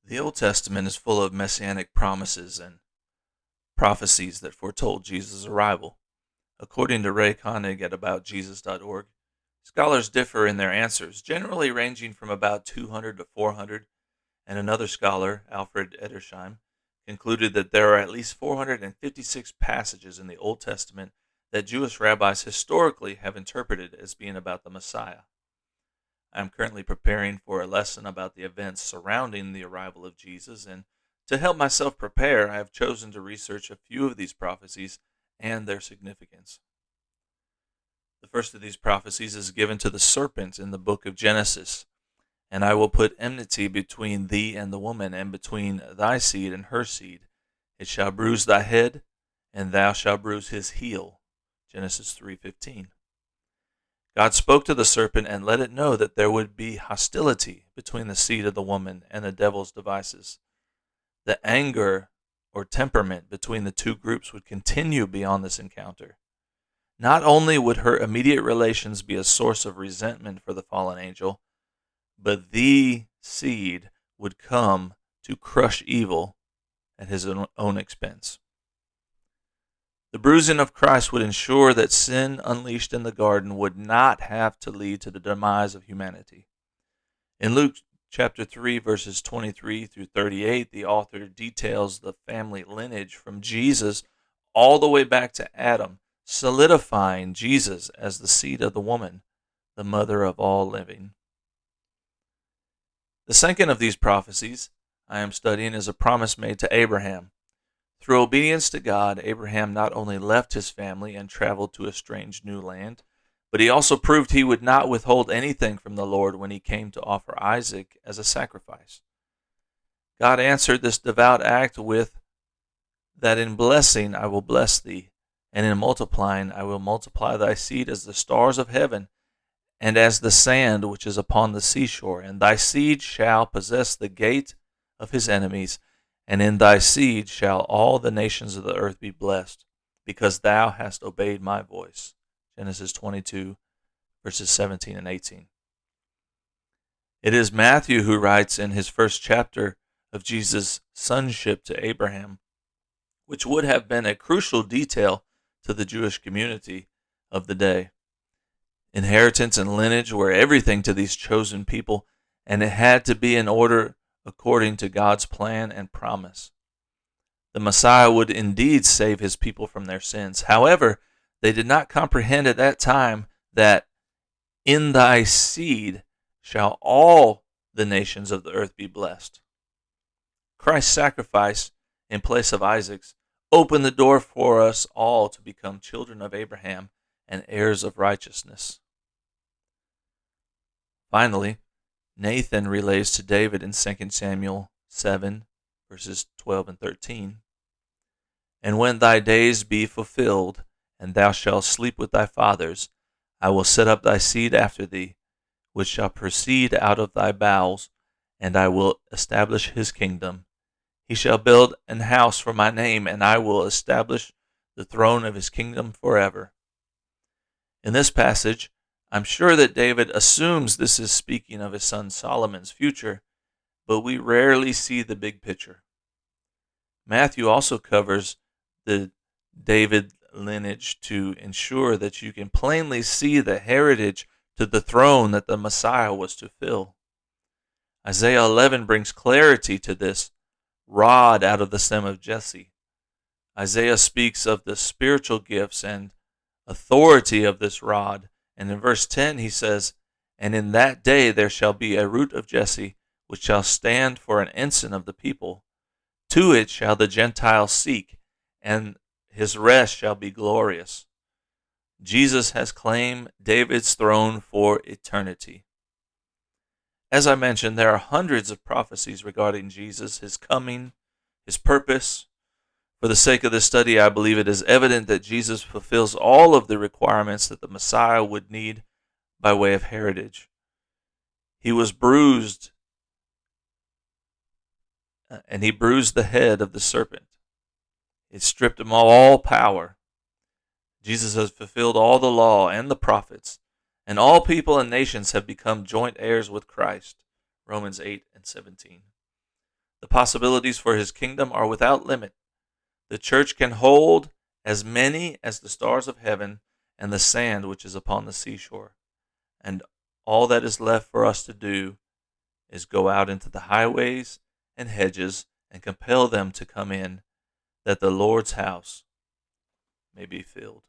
The Old Testament is full of messianic promises and prophecies that foretold Jesus' arrival. According to Ray Koenig at AboutJesus.org, scholars differ in their answers, generally ranging from about 200 to 400, and another scholar, Alfred Edersheim, concluded that there are at least 456 passages in the Old Testament that Jewish rabbis historically have interpreted as being about the Messiah. I am currently preparing for a lesson about the events surrounding the arrival of Jesus, and to help myself prepare, I have chosen to research a few of these prophecies and their significance. The first of these prophecies is given to the serpent in the book of Genesis. And I will put enmity between thee and the woman, and between thy seed and her seed. It shall bruise thy head, and thou shalt bruise his heel. Genesis 3:15. God spoke to the serpent and let it know that there would be hostility between the seed of the woman and the devil's devices. The anger or temperament between the two groups would continue beyond this encounter. Not only would her immediate relations be a source of resentment for the fallen angel, but the seed would come to crush evil at his own expense. The bruising of Christ would ensure that sin unleashed in the garden would not have to lead to the demise of humanity. In Luke chapter 3, verses 23 through 38, the author details the family lineage from Jesus all the way back to Adam, solidifying Jesus as the seed of the woman, the mother of all living. The second of these prophecies I am studying is a promise made to Abraham. Through obedience to God, Abraham not only left his family and traveled to a strange new land, but he also proved he would not withhold anything from the Lord when he came to offer Isaac as a sacrifice. God answered this devout act with, "That in blessing I will bless thee, and in multiplying I will multiply thy seed as the stars of heaven, and as the sand which is upon the seashore, and thy seed shall possess the gate of his enemies, and in thy seed shall all the nations of the earth be blessed, because thou hast obeyed my voice." Genesis 22, verses 17 and 18. It is Matthew who writes in his first chapter of Jesus' sonship to Abraham, which would have been a crucial detail to the Jewish community of the day. Inheritance and lineage were everything to these chosen people, and it had to be in order according to God's plan and promise. The Messiah would indeed save his people from their sins. However, they did not comprehend at that time that in thy seed shall all the nations of the earth be blessed. Christ's sacrifice in place of Isaac's opened the door for us all to become children of Abraham and heirs of righteousness. Finally, Nathan relays to David in 2 Samuel 7, verses 12 and 13, "And when thy days be fulfilled, and thou shalt sleep with thy fathers, I will set up thy seed after thee, which shall proceed out of thy bowels, and I will establish his kingdom. He shall build an house for my name, and I will establish the throne of his kingdom forever." In this passage, I'm sure that David assumes this is speaking of his son Solomon's future, but we rarely see the big picture. Matthew also covers the David lineage to ensure that you can plainly see the heritage to the throne that the Messiah was to fill. Isaiah 11 brings clarity to this rod out of the stem of Jesse. Isaiah speaks of the spiritual gifts and authority of this rod. And in verse 10 he says, "And in that day there shall be a root of Jesse, which shall stand for an ensign of the people. To it shall the Gentiles seek, and his rest shall be glorious." Jesus has claimed David's throne for eternity. As I mentioned, there are hundreds of prophecies regarding Jesus, his coming, his purpose. For the sake of this study, I believe it is evident that Jesus fulfills all of the requirements that the Messiah would need by way of heritage. He was bruised, and he bruised the head of the serpent. It stripped him of all power. Jesus has fulfilled all the law and the prophets, and all people and nations have become joint heirs with Christ. Romans 8 and 17. The possibilities for his kingdom are without limit. The church can hold as many as the stars of heaven and the sand which is upon the seashore. And all that is left for us to do is go out into the highways and hedges and compel them to come in, that the Lord's house may be filled.